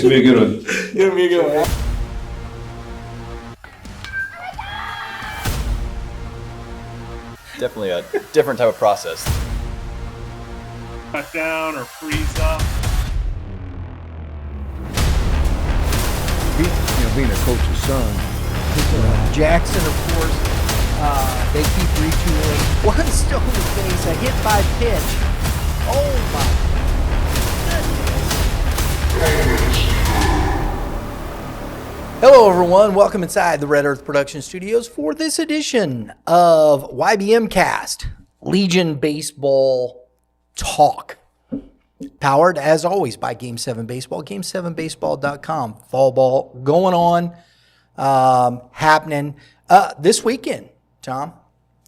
It's gonna be a good one. It's gonna be a good one. Definitely a different type of process. Cut down or freeze up. Being a coach's son. Jackson, of course, they keep retooling. One stone to face, a hit by pitch. Oh my goodness. Hello everyone, welcome inside the Red Earth Production Studios for this edition of YBMcast, Legion Baseball Talk. Powered, as always, by Game 7 Baseball, game7baseball.com. Fall ball going on, happening this weekend, Tom.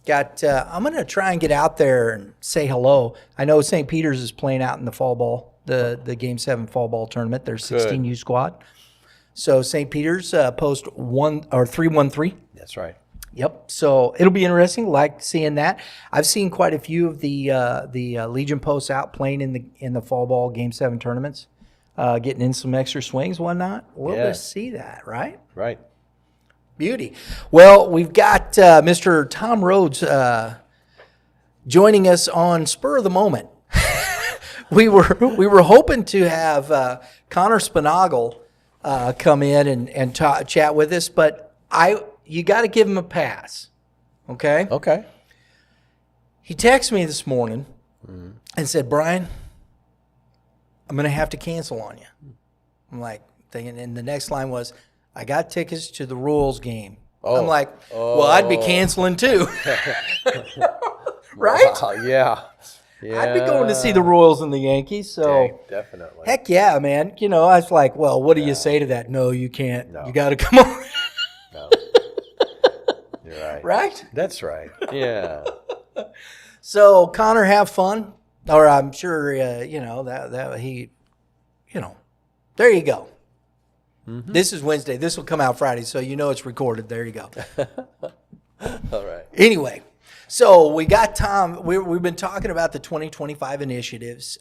I'm going to try and get out there and say hello. I know St. Peter's is playing out in the fall ball, the Game 7 fall ball tournament, their 16U squad. So St. Peter's post 313. That's right. Yep. So it'll be interesting. Like seeing that. I've seen quite a few of the Legion posts out playing in the fall ball Game 7 tournaments, getting in some extra swings, whatnot. We'll just see that, right? Right. Beauty. Well, we've got Mr. Tom Rhoads joining us on spur of the moment. we were hoping to have Connor Spinagle come in and chat with us, but you got to give him a pass, okay? Okay. He texted me this morning and said, Brian, I'm going to have to cancel on you. I'm like, thinking, and the next line was, I got tickets to the Royals game. Oh. I'm like, well, I'd be canceling too. Right? Wow, yeah. I'd be going to see the Royals and the Yankees. So definitely. Heck yeah, man. I was like, well, what do you say to that? No, you can't. No. You got to come on. No. You're right. Right? That's right. Yeah. So Connor, have fun. Or I'm sure, that he, there you go. Mm-hmm. This is Wednesday. This will come out Friday, so it's recorded. There you go. All right. Anyway, so we got Tom. We've been talking about the 2025 initiatives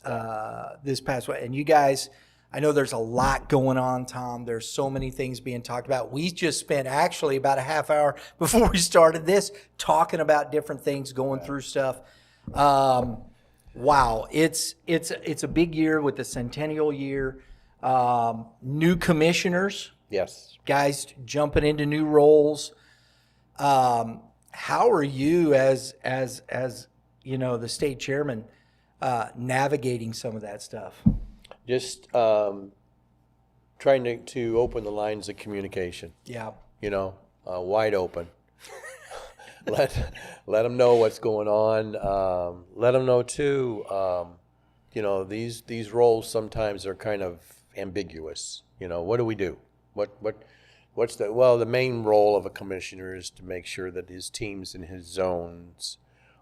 this past week. And you guys, I know there's a lot going on, Tom. There's so many things being talked about. We just spent actually about a half hour before we started this talking about different things, going through stuff. Wow, it's a big year with the centennial year. New commissioners. Yes. Guys jumping into new roles. How are you as the state chairman navigating some of that stuff? Just trying to open the lines of communication. Yeah. Wide open. let them know what's going on. Let them know too. These roles sometimes are kind of ambiguous. What do we do? What's the main role of a commissioner is to make sure that his teams and his zones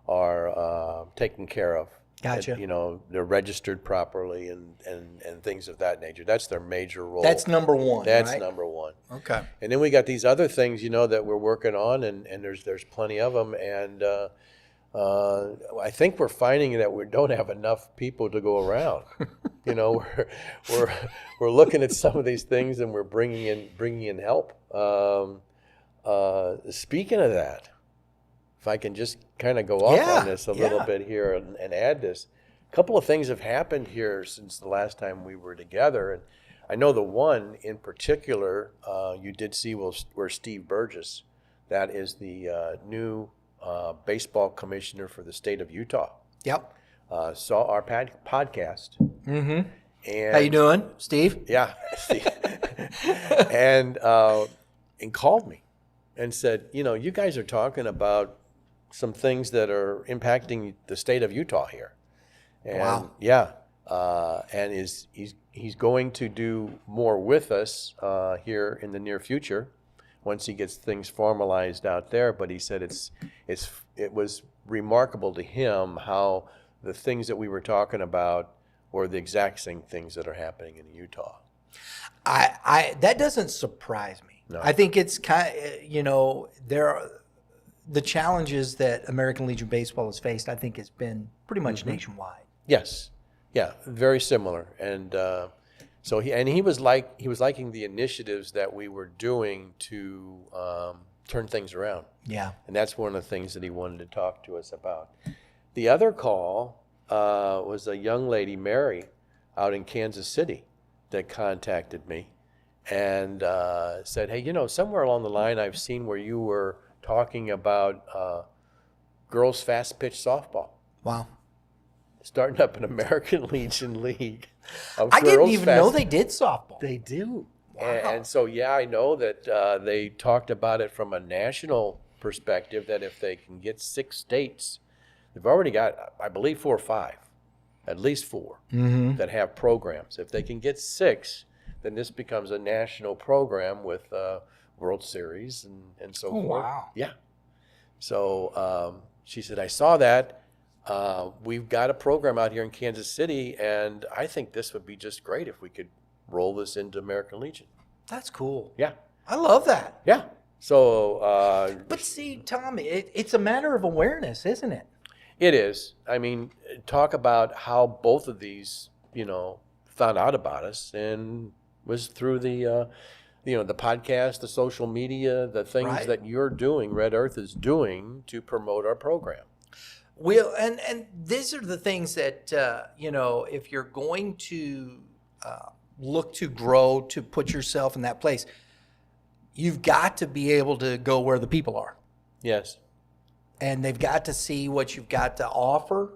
are taken care of. Gotcha. And, they're registered properly and things of that nature. That's their major role. That's number one. That's right? number one. Okay. And then we got these other things, that we're working on, and there's plenty of them. And I think we're finding that we don't have enough people to go around. We're looking at some of these things, and we're bringing in help. Speaking of that, if I can just kind of go off on this a little bit here and add this, a couple of things have happened here since the last time we were together, and I know the one in particular you did see where Steve Burgess, that is the new baseball commissioner for the state of Utah. Yep. Saw our podcast. Mm-hmm. And how you doing, Steve? Yeah, Steve. and called me and said, you guys are talking about some things that are impacting the state of Utah here. And wow. Yeah. And he's going to do more with us here in the near future once he gets things formalized out there. But he said it was remarkable to him how the things that we were talking about were the exact same things that are happening in Utah. That doesn't surprise me. No. I think it's there are the challenges that American Legion Baseball has faced. I think it's been pretty much nationwide. Yes, yeah, very similar, and So he was liking the initiatives that we were doing to turn things around. Yeah. And that's one of the things that he wanted to talk to us about. The other call was a young lady, Mary, out in Kansas City, that contacted me and said, hey, somewhere along the line I've seen where you were talking about girls fast pitch softball. Wow. Starting up an American Legion League of I didn't girls even fast- know they did softball. They do. Wow. And so, I know that they talked about it from a national perspective, that if they can get 6 states, they've already got, I believe, 4 or 5, at least 4, that have programs. If they can get 6, then this becomes a national program with World Series and so forth. Wow. Yeah. So she said, I saw that. We've got a program out here in Kansas City, and I think this would be just great if we could roll this into American Legion. That's cool. Yeah. I love that. Yeah. So. But see, Tom, it's a matter of awareness, isn't it? It is. I mean, talk about how both of these, found out about us, and was through the podcast, the social media, the things Right. that you're doing, Red Earth is doing to promote our program. Well, and these are the things that, if you're going to look to grow, to put yourself in that place, you've got to be able to go where the people are. Yes. And they've got to see what you've got to offer,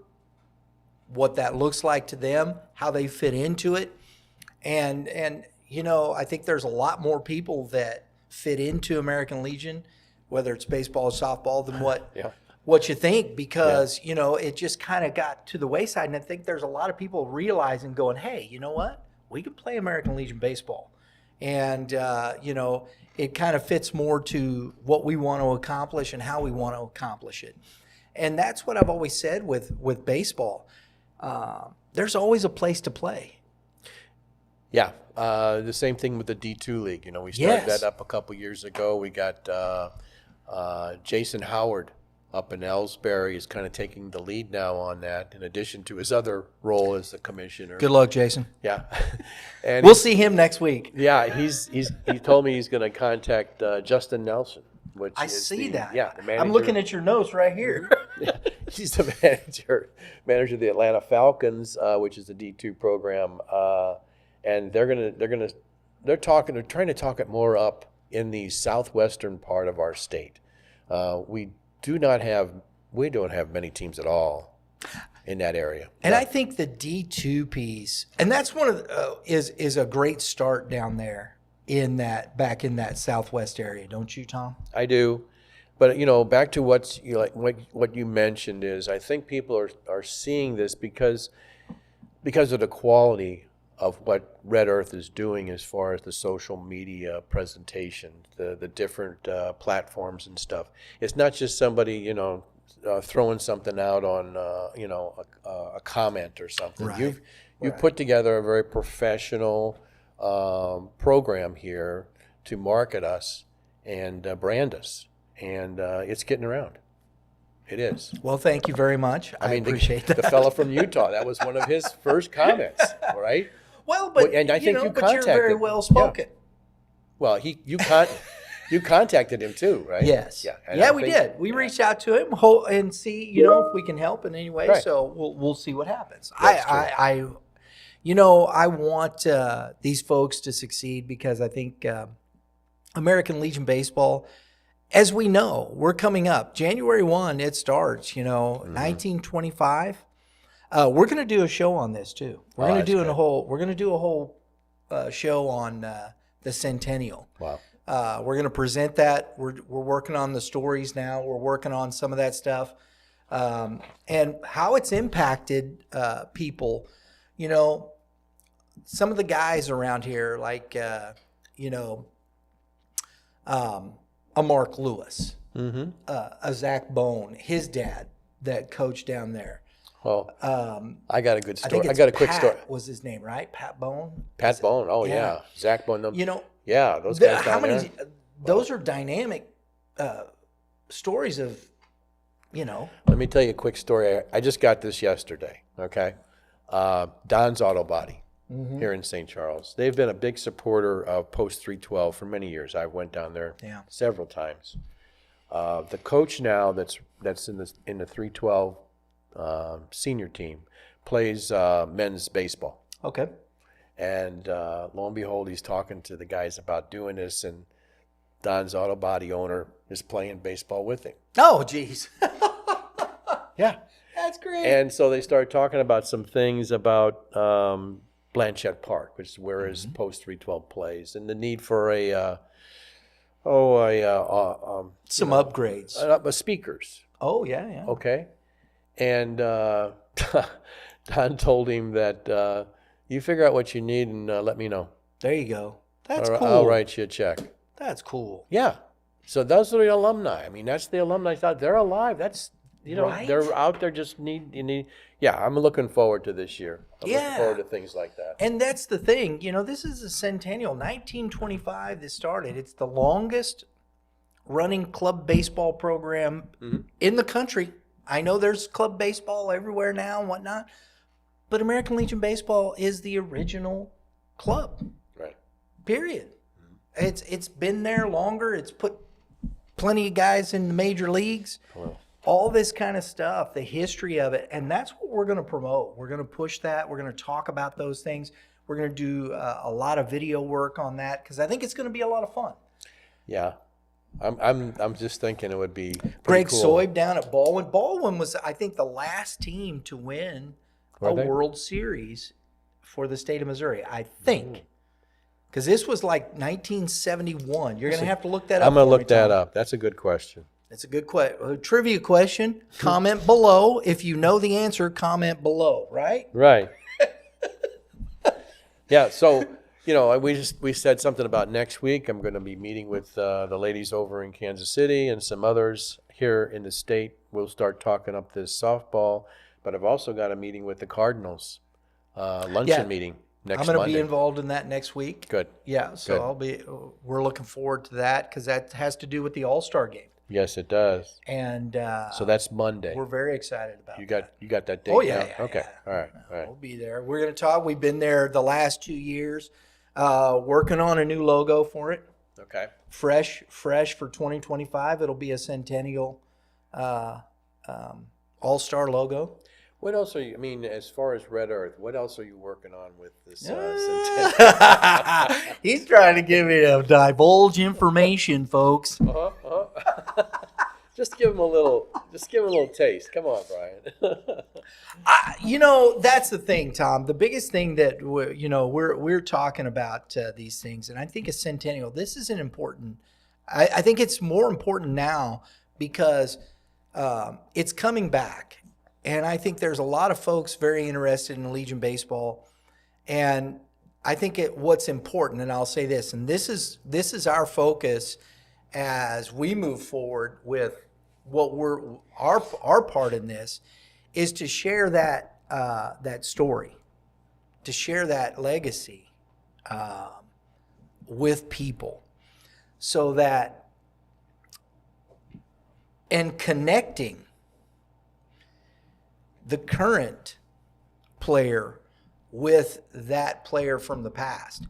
what that looks like to them, how they fit into it. And I think there's a lot more people that fit into American Legion, whether it's baseball or softball, than what Yeah. what you think, because it just kind of got to the wayside. And I think there's a lot of people realizing, going, hey, you know what, we can play American Legion baseball. And it kind of fits more to what we want to accomplish and how we want to accomplish it. And that's what I've always said with baseball. There's always a place to play. Yeah. The same thing with the D2 League. We started Yes. that up a couple years ago. We got Jason Howard up in Ellsbury is kind of taking the lead now on that, in addition to his other role as the commissioner. Good luck, Jason. Yeah. And We'll see him next week. yeah, he told me he's going to contact Justin Nelson, which I is see that. Yeah, the manager. I'm looking at your notes right here. He's the manager of the Atlanta Falcons, which is the D2 program, and they're trying to talk it more up in the southwestern part of our state. We don't have many teams at all in that area. And I think the D2 piece, and that's one of is a great start down there back in that southwest area, don't you, Tom? I do. But back to what you mentioned is, I think people are seeing this because of the quality of what Red Earth is doing as far as the social media presentation, the different platforms and stuff. It's not just somebody throwing something out on a comment or something. Right. You've put together a very professional program here to market us and brand us. And it's getting around. It is. Well, thank you very much. I appreciate that. The fella from Utah, that was one of his first comments, right? Well, but And I think you but you're very contacted- well spoken. Well, you contacted him too, right? Yes. Yeah. And Yeah, I we think- did. We reached out to him and see, if we can help in any way. Right. So we'll see what happens. That's I want these folks to succeed, because I think American Legion Baseball, as we know, we're coming up. January 1, it starts, 1925. We're going to do a show on this too. We're going to do a whole show on the centennial. Wow. We're going to present that. We're working on the stories now. We're working on some of that stuff, and how it's impacted people. Some of the guys around here, like a Mark Lewis, a Zach Bone, his dad that coached down there. Well, I got a good I think story. I it's got a quick Pat story. was his name, right? Pat Bone. Pat Bone. Oh, Yeah. yeah. Zach Bone. You know, Yeah, those guys how down many? there. Those are dynamic stories of, Let me tell you a quick story. I just got this yesterday, okay? Don's Auto Body. here in St. Charles. They've been a big supporter of Post 312 for many years. I went down there several times. The coach now that's in the 312 senior team plays men's baseball. Okay. And lo and behold, he's talking to the guys about doing this, and Don's Auto Body owner is playing baseball with him. Oh, geez. Yeah. That's great. And so they started talking about some things about Blanchette Park, which is where his Post 312 plays, and the need for some upgrades. Speakers. Oh, yeah. Okay. And Don told him that you figure out what you need and let me know. There you go. That's cool. I'll write you a check. That's cool. Yeah. So those are the alumni. I mean, that's the alumni thought. They're alive. That's, Right? they're out there just need. Yeah, I'm looking forward to this year. I'm looking forward to things like that. And that's the thing. This is a centennial. 1925 this started. It's the longest running club baseball program in the country. I know there's club baseball everywhere now and whatnot, but American Legion Baseball is the original club. Right. Period. It's been there longer. It's put plenty of guys in the major leagues. Well, all this kind of stuff, the history of it, and that's what we're going to promote. We're going to push that. We're going to talk about those things. We're going to do a lot of video work on that because I think it's going to be a lot of fun. yeah. I'm just thinking it would be Greg cool. Soib down at Baldwin. Baldwin was, I think, the last team to win a World Series for the state of Missouri, I think. Because this was like 1971. You're going to have to look that up. I'm going to look that up. That's a good question. It's a good trivia question. Comment below. If you know the answer, comment below, right? Right. Yeah, so, we said something about next week. I'm going to be meeting with the ladies over in Kansas City and some others here in the state. We'll start talking up this softball, but I've also got a meeting with the Cardinals, luncheon meeting next Monday. I'm going to be involved in that next week. Good. Yeah, so we're looking forward to that because that has to do with the All-Star game. Yes, it does. And so that's Monday. We're very excited about that. You got that date? Oh, yeah. now? Yeah, okay. yeah. All right. We'll be there. We're going to talk. We've been there the last 2 years, working on a new logo for it. Okay. Fresh for 2025. It'll be a centennial all-star logo. What else are you, as far as Red Earth, what else are you working on with this? He's trying to give me a divulge information, folks. Just give him a little taste. Come on, Brian. That's the thing, Tom. The biggest thing that we're talking about these things, and I think a centennial. This is an important. I think it's more important now because it's coming back, and I think there's a lot of folks very interested in Legion baseball, and I think what's important, and I'll say this, and this is our focus as we move forward with what our part in this is to share that story, to share that legacy with people, so that and connecting the current player with that player from the past,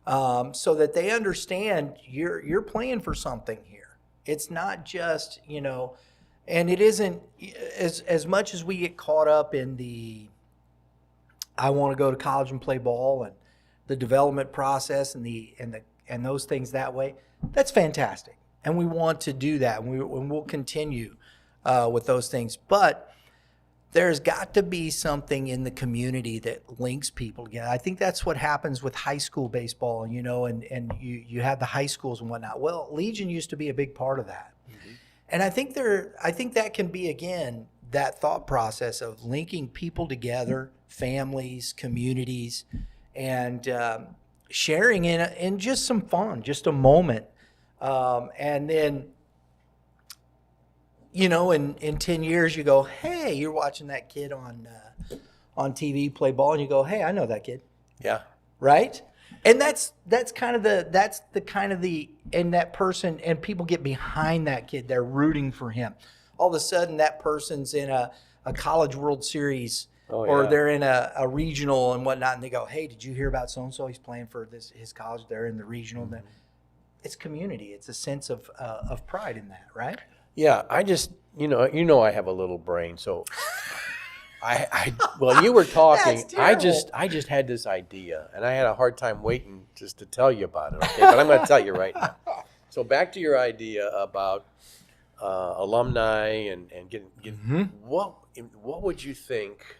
so that they understand you're playing for something here. It's not just, and it isn't as much as we get caught up in the I want to go to college and play ball and the development process and those things that way. That's fantastic, and we want to do that, and we'll continue with those things. But there's got to be something in the community that links people together. I think that's what happens with high school baseball, and you have the high schools and whatnot. Well, Legion used to be a big part of that. Mm-hmm. And I think that can be, again, that thought process of linking people together, families, communities, and sharing in just some fun, just a moment. And then, in 10 years, you go, hey, you're watching that kid on TV play ball, and you go, hey, I know that kid. Yeah. Right? And that's kind of and that person, and people get behind that kid. They're rooting for him. All of a sudden, that person's in a College World Series or yeah. they're in a regional and whatnot, and they go, "Hey, did you hear about so and so? He's playing for his college. They're in the regional." It's community. It's a sense of pride in that, right? Yeah, I just, I have a little brain, so well, you were talking. That's terrible. I just had this idea, and I had a hard time waiting just to tell you about it. Okay, but I'm going to tell you right now. So back to your idea about alumni and getting what would you think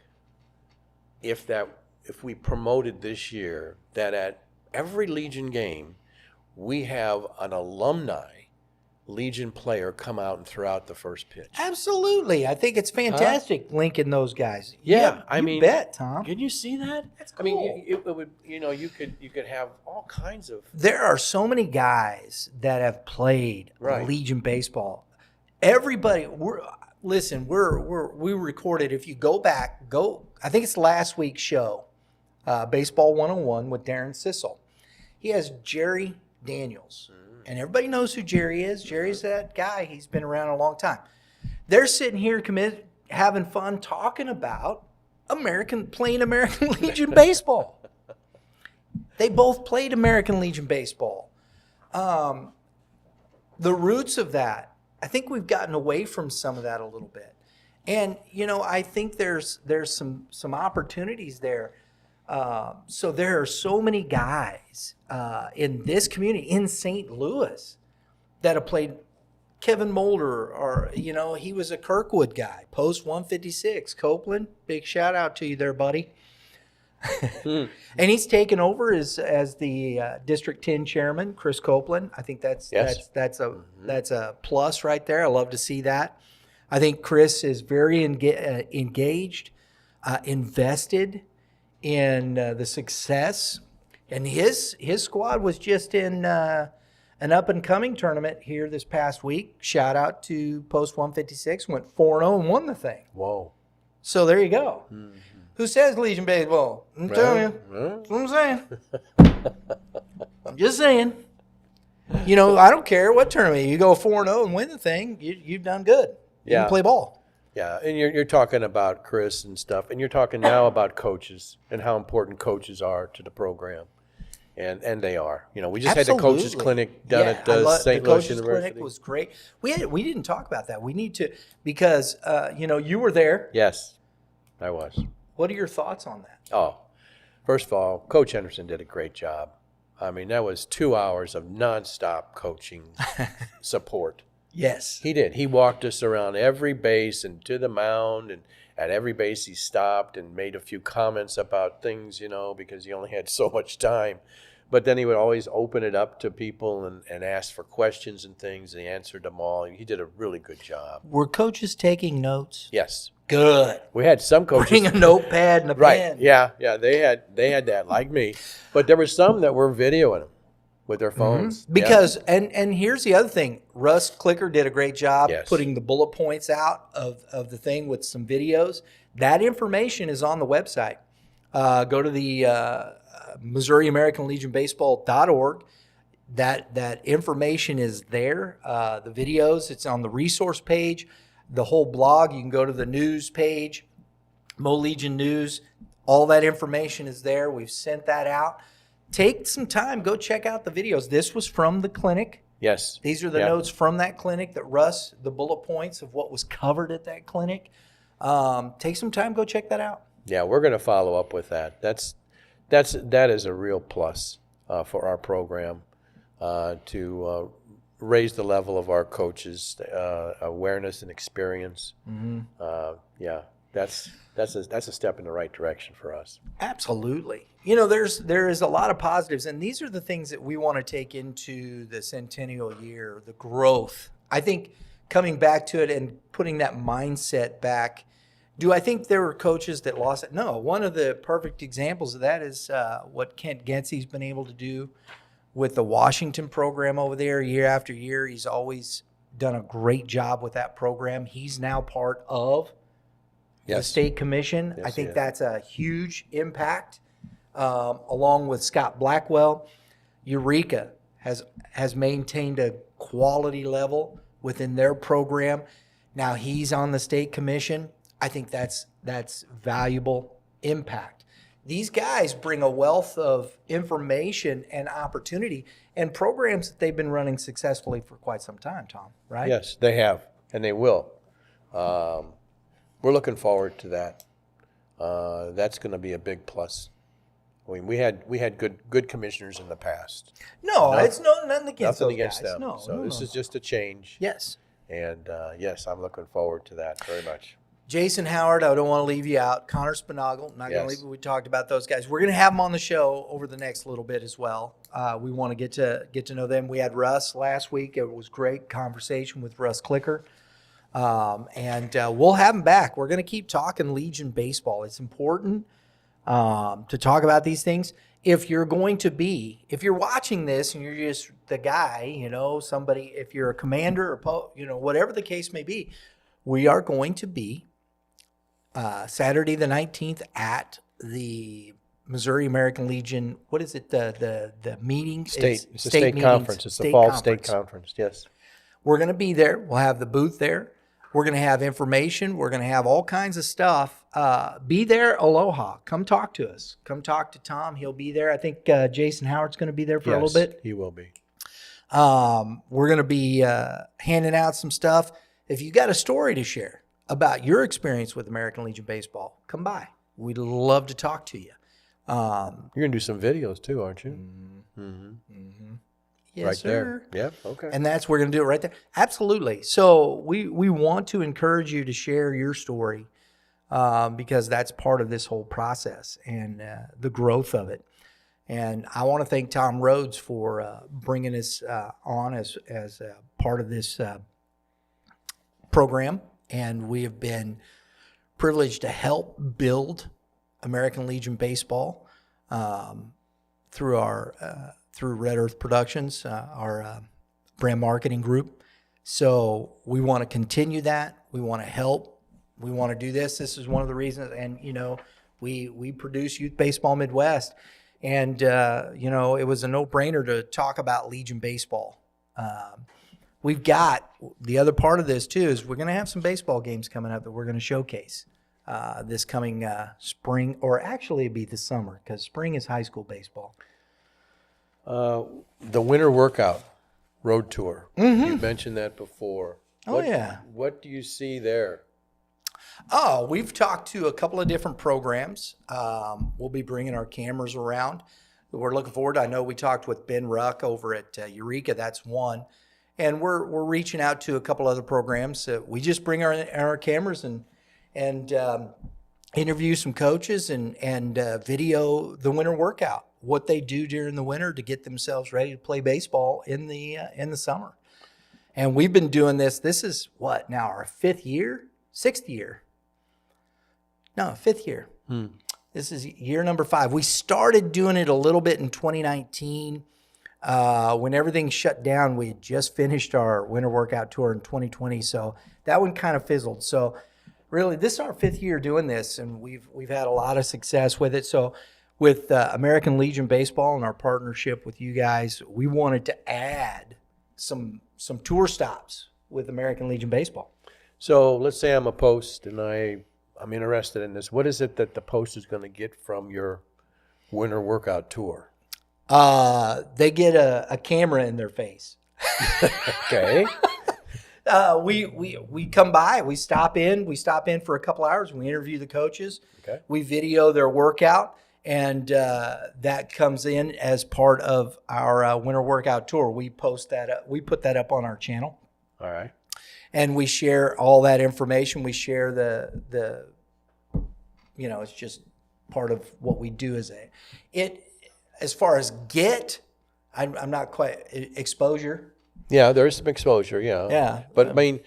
if we promoted this year that at every Legion game we have an alumni Legion player come out and throw out the first pitch? Absolutely. I think it's fantastic linking those guys. Yeah, I you mean, bet, Tom. Can you see that? That's I mean, cool. it would, you could have all kinds of. There are so many guys that have played Right. Legion baseball. Everybody, we recorded. If you go back, I think it's last week's show, Baseball 101 with Darren Sissel. He has Jerry Daniels. And everybody knows who Jerry is. Jerry's that guy. He's been around a long time. They're sitting here having fun talking about playing American Legion baseball. They both played American Legion baseball. The roots of that, I think we've gotten away from some of that a little bit. And, I think there's some opportunities there. So there are so many guys in this community, in St. Louis, that have played. Kevin Mulder, or, he was a Kirkwood guy, post 156. Copeland, big shout out to you there, buddy. And he's taken over as the District 10 chairman, Chris Copeland. I think that's a plus right there. I love to see that. I think Chris is very engaged, invested in the success, and his squad was just in an up-and-coming tournament here this past week. Shout out to Post 156, went 4-0 and won the thing. Whoa. So there you go. Mm-hmm. Who says Legion baseball? I'm telling you. That's what I'm saying. I'm just saying. I don't care what tournament. You go 4-0 and win the thing, you've done good. You can play ball. Yeah, and you're talking about Chris and stuff, and you're talking now about coaches and how important coaches are to the program. And they are. We just had the coaches clinic down at St. Louis University. The coaches clinic was great. We didn't talk about that. We need to, because you were there. Yes, I was. What are your thoughts on that? Oh, first of all, Coach Henderson did a great job. I mean, that was 2 hours of nonstop coaching support. Yes. He did. He walked us around every base and to the mound, and at every base he stopped and made a few comments about things, because he only had so much time. But then he would always open it up to people and ask for questions and things, and he answered them all. He did a really good job. Were coaches taking notes? Yes. Good. We had some coaches. Bring a notepad and a pen. Right. Yeah. They had that, like me. But there were some that were videoing them with their phones. Mm-hmm. Because and here's the other thing. Russ Clicker did a great job putting the bullet points out of the thing with some videos. That information is on the website. Go to the MissouriAmericanLegionBaseball.org. That information is there. The videos, it's on the resource page. The whole blog, you can go to the news page, Mo Legion News. All that information is there. We've sent that out. Take some time. Go check out the videos. This was from the clinic. Yes. These are the notes from that clinic that Russ, the bullet points of what was covered at that clinic. Take some time. Go check that out. Yeah, we're going to follow up with that. That is a real plus for our program to raise the level of our coaches' awareness and experience. Mm-hmm. That's a step in the right direction for us. Absolutely. There is a lot of positives, and these are the things that we want to take into the centennial year, the growth. I think coming back to it and putting that mindset back. Do I think there were coaches that lost it? No. One of the perfect examples of that is what Kent Gentzy's been able to do with the Washington program over there year after year. He's always done a great job with that program. He's now part of the state commission. Yes, I think that's a huge impact. Along with Scott Blackwell, Eureka has maintained a quality level within their program. Now he's on the state commission. I think that's that's valuable impact. These guys bring a wealth of information and opportunity and programs that they've been running successfully for quite some time, Tom, right? Yes, they have, and they will. We're looking forward to that. That's going to be a big plus. I mean, we had good commissioners in the past. No, it's nothing against Nothing those against guys. them. No, So no, this no. is just a change. Yes. And yes, I'm looking forward to that very much. Jason Howard, I don't want to leave you out. Connor Spinagle, not going to Yes. leave you. We talked about those guys. We're going to have them on the show over the next little bit as well. We want to get to know them. We had Russ last week. It was great conversation with Russ Clicker. And we'll have him back. We're going to keep talking Legion baseball. It's important to talk about these things. If you're watching this and you're just the guy, somebody, if you're a commander or, whatever the case may be, we are going to be Saturday the 19th at the Missouri American Legion. What is it? The meeting? It's a state meetings, conference. It's the fall state conference. Yes. We're going to be there. We'll have the booth there. We're going to have information. We're going to have all kinds of stuff. Be there. Aloha. Come talk to us. Come talk to Tom. He'll be there. I think Jason Howard's going to be there for a little bit. He will be. We're going to be handing out some stuff. If you got a story to share about your experience with American Legion Baseball, come by. We'd love to talk to you. You're going to do some videos too, aren't you? Yes, right sir. there. Yep. Okay. And that's we're going to do it right there. Absolutely. So we want to encourage you to share your story because that's part of this whole process and the growth of it. And I want to thank Tom Rhoads for bringing us on as a part of this program. And we have been privileged to help build American Legion Baseball through our through Red Earth Productions, our brand marketing group. So we want to continue that. We want to help. We want to do this. This is one of the reasons. And we produce Youth Baseball Midwest, and it was a no-brainer to talk about Legion Baseball. We've got the other part of this too is we're going to have some baseball games coming up that we're going to showcase this coming spring, or actually it'd be the summer because spring is high school baseball. The winter workout road tour. You mentioned that before. What do you see there? Oh, we've talked to a couple of different programs. We'll be bringing our cameras around. We're looking forward. I know we talked with Ben Ruck over at Eureka. That's one. And we're reaching out to a couple other programs. We just bring our cameras and interview some coaches and video the winter workout, what they do during the winter to get themselves ready to play baseball in the summer. And we've been doing this. This is what now, our fifth year? This is year number 5. We started doing it a little bit in 2019. When everything shut down, we had just finished our winter workout tour in 2020. So that one kind of fizzled. So really, this is our 5th year doing this, and we've had a lot of success with it. So with American Legion Baseball and our partnership with you guys, we wanted to add some tour stops with American Legion Baseball. So let's say I'm a post and I'm interested in this. What is it that the post is going to get from your winter workout tour? They get a camera in their face. Okay. We come by, we stop in for a couple hours, we interview the coaches. Okay. We video their workout, and that comes in as part of our winter workout tour. We post that up, we put that up on our channel. All right. And we share all that information. We share the it's just part of what we do as far as I'm not quite exposure. Yeah, there is some exposure, yeah. Yeah. But I mean,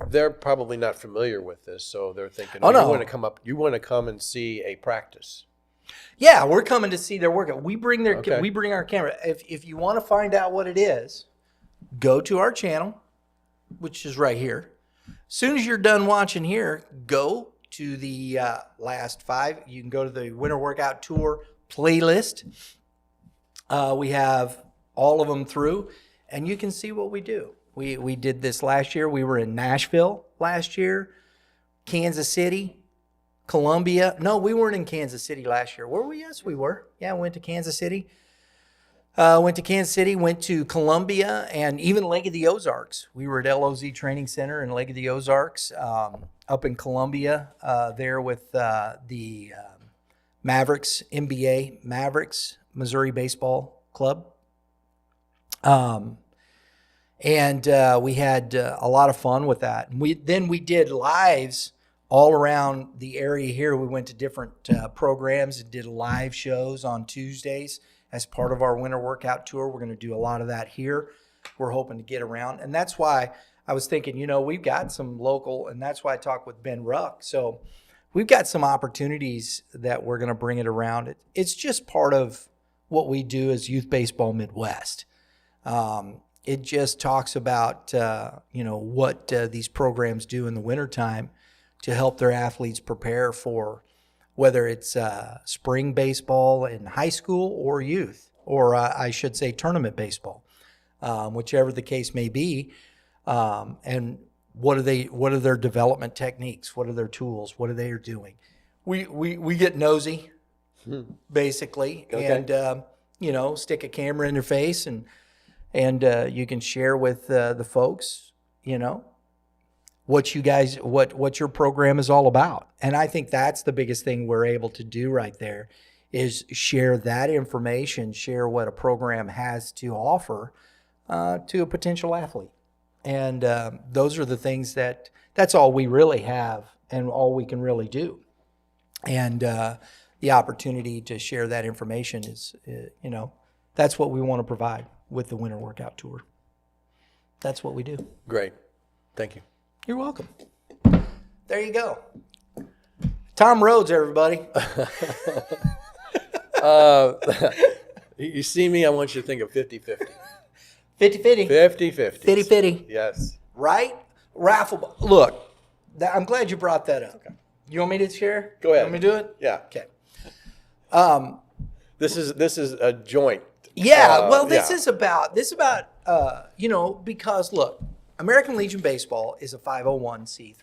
they're probably not familiar with this, so they're thinking, no. You want to come and see a practice. Yeah, we're coming to see their workout. We bring Okay. we bring our camera. If you want to find out what it is, go to our channel, which is right here. As soon as you're done watching here, go to the last 5. You can go to the winter workout tour playlist. We have all of them through, and you can see what we do. We did this last year. We were in Nashville last year, Kansas City, Columbia. No, we weren't in Kansas City last year. Were we? Yes, we were. Yeah, went to Kansas City. Went to Columbia, and even Lake of the Ozarks. We were at LOZ Training Center in Lake of the Ozarks, up in Columbia, there with the Mavericks, NBA Mavericks, Missouri Baseball Club. And we had a lot of fun with that. And we did lives all around the area here. We went to different programs and did live shows on Tuesdays as part of our winter workout tour. We're going to do a lot of that here. We're hoping to get around. And that's why I was thinking, we've got some local, and that's why I talked with Ben Ruck. So we've got some opportunities that we're going to bring it around. It's just part of what we do as Youth Baseball Midwest. It just talks about, what these programs do in the wintertime to help their athletes prepare for whether it's spring baseball in high school or youth, or I should say tournament baseball, whichever the case may be. And what are their development techniques? What are their tools? What are they doing? We get nosy, basically, okay. And stick a camera in their face, and you can share with the folks, what your program is all about. And I think that's the biggest thing we're able to do right there is share that information, share what a program has to offer to a potential athlete. And those are the things that's all we really have and all we can really do. And the opportunity to share that information is, that's what we want to provide with the Winter Workout Tour. That's what we do. Great. Thank you. You're welcome. There you go. Tom Rhoads, everybody. You see me, I want you to think of 50-50. 50-50. 50-50. 50-50. Yes. Right? Raffle. Look, I'm glad you brought that up. Okay. You want me to share? Go ahead. You want me to do it? Yeah. Okay. This is a joint. Yeah. This is about because look, American Legion Baseball is a 501c3.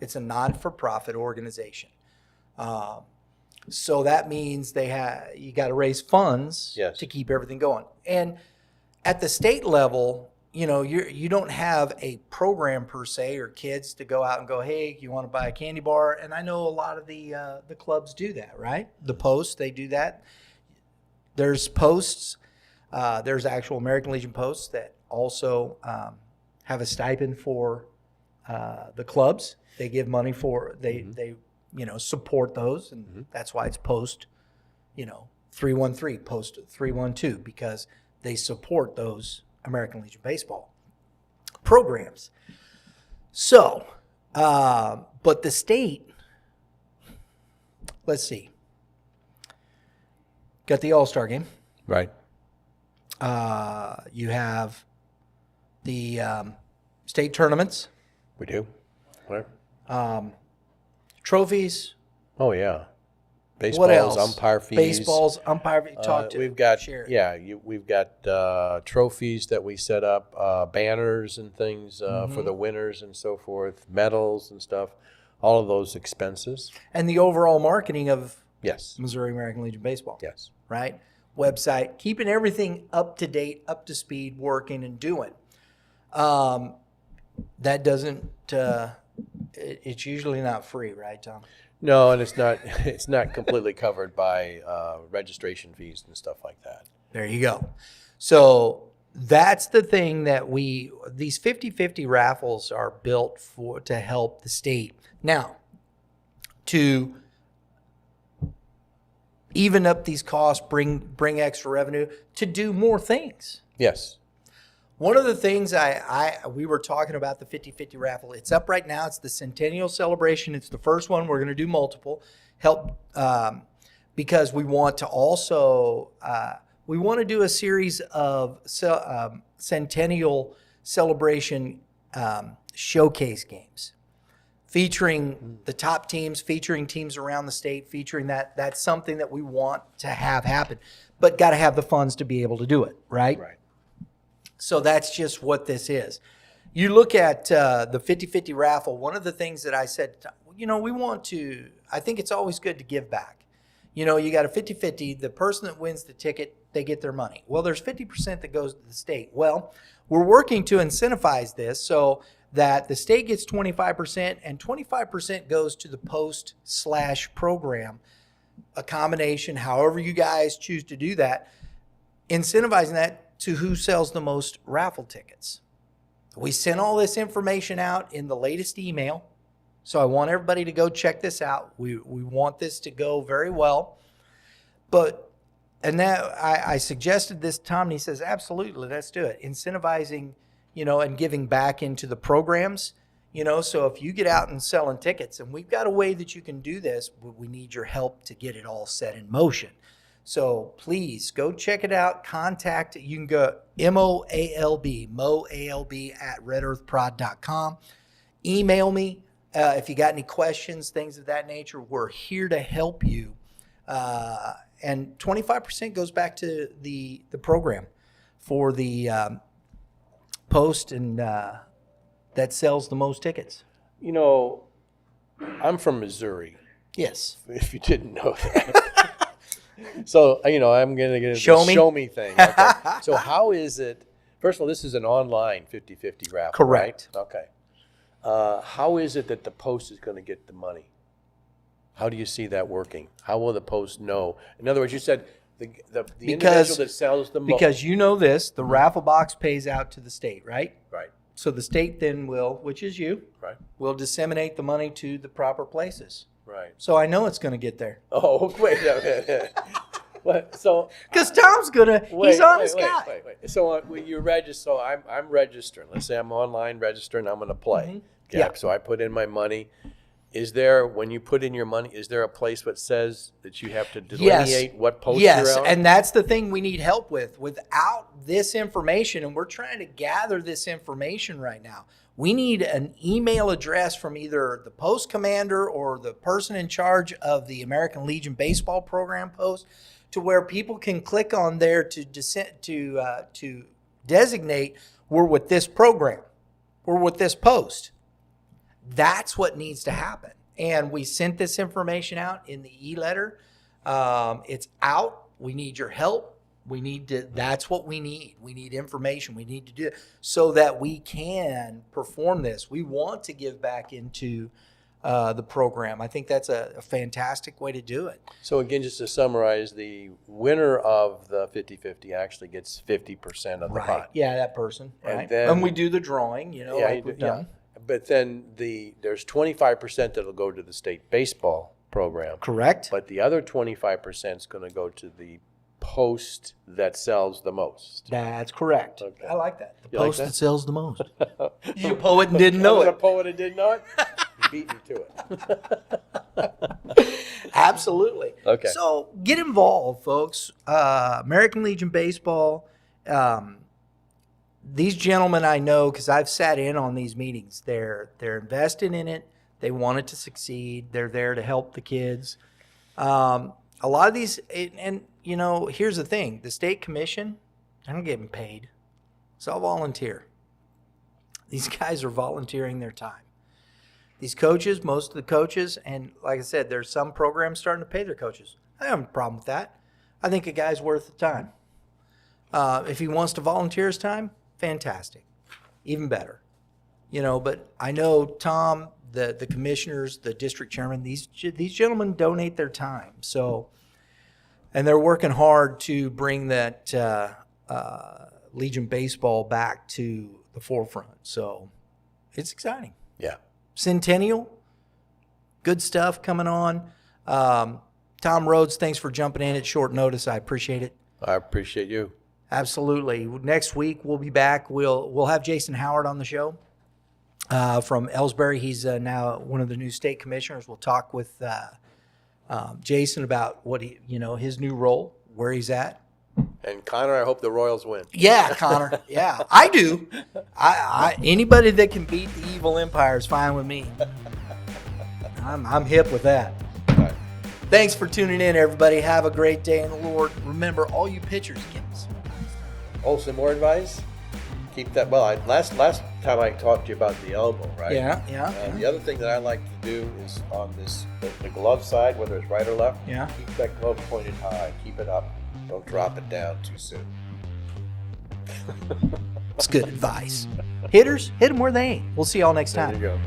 It's a non-for-profit organization. So that means you got to raise funds to keep everything going. And at the state level, you don't have a program per se or kids to go out and go, hey, you want to buy a candy bar? And I know a lot of the clubs do that, right? The Post, they do that. There's posts. There's actual American Legion posts that also have a stipend for the clubs. They give money for they support those, and that's why it's post 313, post 312, because they support those American Legion Baseball programs. So, but the state, let's see, got the All-Star game. Right. You have the state tournaments. We do. Where? Trophies. Oh, yeah. Baseball's, what else? Umpire fees. Baseball's, umpire fees. Talk to We've got, share it. yeah, we've got trophies that we set up, banners and things for the winners and so forth, medals and stuff, all of those expenses. And the overall marketing of Yes. Missouri American Legion Baseball. Yes. Right? Website, keeping everything up to date, up to speed, working and doing. That doesn't, it's usually not free, right, Tom? No, and it's not completely covered by registration fees and stuff like that. There you go. So that's the thing that these 50-50 raffles are built to help the state. Now, to even up these costs, bring extra revenue, to do more things. Yes. One of the things we were talking about the 50-50 raffle. It's up right now. It's the Centennial Celebration. It's the first one. We're going to do multiple. Because we want to also we want to do a series of Centennial Celebration showcase games, featuring the top teams, featuring teams around the state, featuring that. That's something that we want to have happen, but got to have the funds to be able to do it, right? Right. So that's just what this is. You look at the 50-50 raffle, one of the things that I said, we want to, I think it's always good to give back. You got a 50-50. The person that wins the ticket, they get their money. Well, there's 50% that goes to the state. Well, we're working to incentivize this so that the state gets 25% and 25% goes to the post/program, a combination, however you guys choose to do that, incentivizing that to who sells the most raffle tickets. We sent all this information out in the latest email. So I want everybody to go check this out. We want this to go very well. And that I suggested this to Tom, and he says, absolutely, let's do it. Incentivizing, and giving back into the programs, so if you get out and selling tickets, and we've got a way that you can do this, but we need your help to get it all set in motion. So please go check it out. Contact, you can go MOALB at redearthprod.com. Email me if you got any questions, things of that nature. We're here to help you. And 25% goes back to the program for the post and that sells the most tickets. I'm from Missouri, Yes. if you didn't know that. So, I'm going to get into Show the me. show me thing. Okay. So how is it, first of all, this is an online 50-50 raffle, Correct. right? Okay. How is it that the Post is going to get the money? How do you see that working? How will the Post know? In other words, you said the individual that sells the most. Because the raffle box pays out to the state, right? Right. So the state then will, which is you, Right. will disseminate the money to the proper places. Right. So I know it's going to get there. Oh, wait a minute. What? So Because Tom's he's on his guy. Wait. So you register. So I'm registering. Let's say I'm online registering. I'm going to play. Mm-hmm. Yeah. Yeah. So I put in my money. Is there, when you put in your money, is there a place that says that you have to delineate what post you're on? And that's the thing we need help with. Without this information, and we're trying to gather this information right now, we need an email address from either the post commander or the person in charge of the American Legion baseball program post, to where people can click on there to designate we're with this program, we're with this post. That's what needs to happen. And we sent this information out in the e-letter. It's out. We need your help. That's what we need. We need information. We need to do it so that we can perform this. We want to give back into the program. I think that's a fantastic way to do it. So again, just to summarize, the winner of the 50-50 actually gets 50% of the pot. Yeah, that person. And Right. then- And we do the drawing, like we've done. But then there's 25% that'll go to the state baseball program. Correct. But the other 25% is going to go to the post that sells the most. That's correct. Okay. I like that. The You like post that? that sells the most. You're a poet and didn't know Was I a it. poet and did not? You beat me to it. Absolutely. Okay. So get involved, folks. American Legion Baseball. These gentlemen I know, because I've sat in on these meetings, they're invested in it. They want it to succeed. They're there to help the kids. A lot of these, and here's the thing. The state commission, they're not getting paid. It's all volunteer. These guys are volunteering their time. These coaches, most of the coaches, and like I said, there's some programs starting to pay their coaches. I don't have a problem with that. I think a guy's worth the time. If he wants to volunteer his time, fantastic. Even better. But I know Tom, the commissioners, the district chairman, these gentlemen donate their time. So, and they're working hard to bring that Legion baseball back to the forefront. So it's exciting. Yeah. Centennial, good stuff coming on. Tom Rhoads, thanks for jumping in at short notice. I appreciate it. I appreciate you. Absolutely. Next week we'll be back. We'll have Jason Howard on the show from Ellsbury. He's now one of the new state commissioners. We'll talk with Jason about what his new role, where he's at. And Connor, I hope the Royals win. Yeah, Connor. Yeah, I do. I anybody that can beat the evil empire is fine with me. I'm hip with that. Right. Thanks for tuning in, everybody. Have a great day in the Lord. Remember, all you pitchers, give us. Oh, some more advice? Keep that. Well, last time I talked to you about the elbow, right? Yeah. The other thing that I like to do is on the glove side, whether it's right or left. Yeah. Keep that glove pointed high. Keep it up. Don't drop it down too soon. It's good advice. Hitters, hit them where they ain't. We'll see y'all next There time. you go.